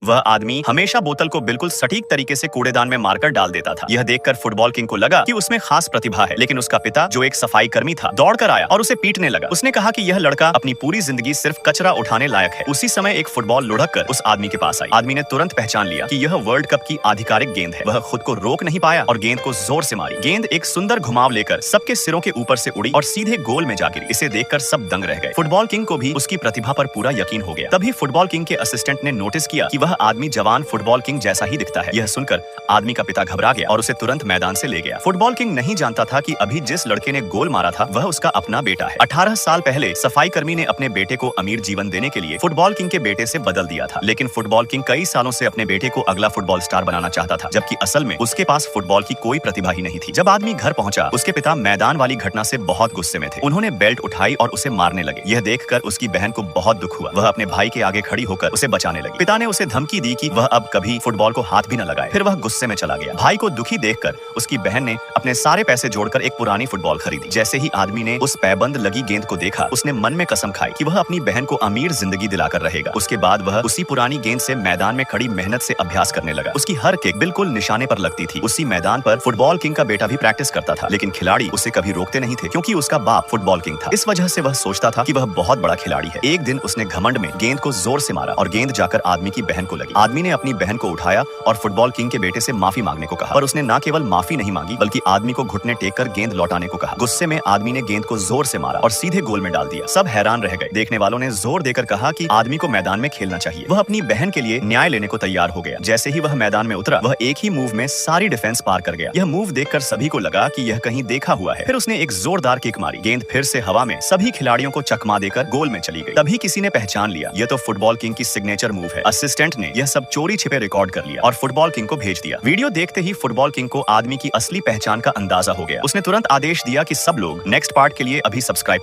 वह आदमी हमेशा बोतल को बिल्कुल सटीक तरीके से कूड़ेदान में मारकर डाल देता था। यह देखकर फुटबॉल किंग को लगा कि उसमें खास प्रतिभा है, लेकिन उसका पिता जो एक सफाई कर्मी था दौड़कर आया और उसे पीटने लगा। उसने कहा कि यह लड़का अपनी पूरी जिंदगी सिर्फ कचरा उठाने लायक है। उसी समय एक फुटबॉल लुढ़क कर उस आदमी के पास आई। आदमी ने तुरंत पहचान लिया कि यह वर्ल्ड कप की आधिकारिक गेंद है। वह खुद को रोक नहीं पाया और गेंद को जोर से मारी। गेंद एक सुंदर घुमाव लेकर सबके सिरों के ऊपर से उड़ी और सीधे गोल में जा गिरी। इसे देखकर सब दंग रह गए। फुटबॉल किंग को भी उसकी प्रतिभा पर पूरा यकीन हो गया। तभी फुटबॉल किंग के असिस्टेंट ने नोटिस किया कि वह आदमी जवान फुटबॉल किंग जैसा ही दिखता है। यह सुनकर आदमी का पिता घबरा गया और उसे तुरंत मैदान से ले गया। फुटबॉल किंग नहीं जानता था कि अभी जिस लड़के ने गोल मारा था वह उसका अपना बेटा है। 18 साल पहले सफाई कर्मी ने अपने बेटे को अमीर जीवन देने के लिए फुटबॉल किंग के बेटे से बदल दिया था, लेकिन फुटबॉल किंग कई सालों से अपने बेटे को अगला फुटबॉल स्टार बनाना चाहता था, जबकि असल में उसके पास फुटबॉल की कोई प्रतिभा ही नहीं थी। जब आदमी घर पहुंचा, उसके पिता मैदान वाली घटना से बहुत गुस्से में थे। उन्होंने बेल्ट उठाई और उसे मारने लगे। यह देखकर उसकी बहन को बहुत दुख हुआ। वह अपने भाई के आगे खड़ी होकर उसे बचाने लगी। पिता ने उसे धमकी दी कि वह अब कभी फुटबॉल को हाथ भी न लगाए। फिर वह गुस्से में चला गया। भाई को दुखी देखकर उसकी बहन ने अपने सारे पैसे जोड़कर एक पुरानी फुटबॉल खरीदी। जैसे ही आदमी ने उस पैबंद लगी गेंद को देखा, उसने मन में कसम खाई कि वह अपनी बहन को अमीर जिंदगी दिलाकर रहेगा। उसके बाद वह उसी पुरानी गेंद से मैदान में खड़ी मेहनत से अभ्यास करने लगा। उसकी हर किक बिल्कुल निशाने पर लगती थी। उसी मैदान पर फुटबॉल किंग का बेटा भी प्रैक्टिस करता था, लेकिन खिलाड़ी उसे कभी रोकते नहीं थे, क्योंकि उसका बाप फुटबॉल किंग था। इस वजह से वह सोचता था कि वह बहुत बड़ा खिलाड़ी है। एक दिन उसने घमंड में गेंद को जोर से मारा और गेंद जाकर आदमी की बहन को लगी। आदमी ने अपनी बहन को उठाया और फुटबॉल किंग के बेटे से माफी मांगने को कहा, पर उसने न केवल माफी नहीं मांगी बल्कि आदमी को घुटने टेक कर गेंद लौटाने को कहा। गुस्से में आदमी ने गेंद को जोर से मारा और सीधे गोल में डाल दिया। सब हैरान रह गए। देखने वालों ने जोर देकर कहा कि आदमी को मैदान में खेलना चाहिए। वह अपनी बहन के लिए न्याय लेने को तैयार हो गया। जैसे ही वह मैदान में उतरा, वह एक ही मूव में सारी डिफेंस पार कर गया। यह मूव देखकर सभी को लगा कि यह कहीं देखा हुआ है। फिर उसने एक जोरदार किक मारी। गेंद फिर से हवा में सभी खिलाड़ियों को चकमा देकर गोल में चली गई। तभी किसी ने पहचान लिया, यह तो फुटबॉल किंग की सिग्नेचर मूव है। असिस्टेंट ने यह सब चोरी छिपे रिकॉर्ड कर लिया और फुटबॉल किंग को भेज दिया। वीडियो देखते ही फुटबॉल किंग को आदमी की असली पहचान का अंदाजा हो गया। उसने तुरंत आदेश दिया कि सब लोग नेक्स्ट पार्ट के लिए अभी सब्सक्राइब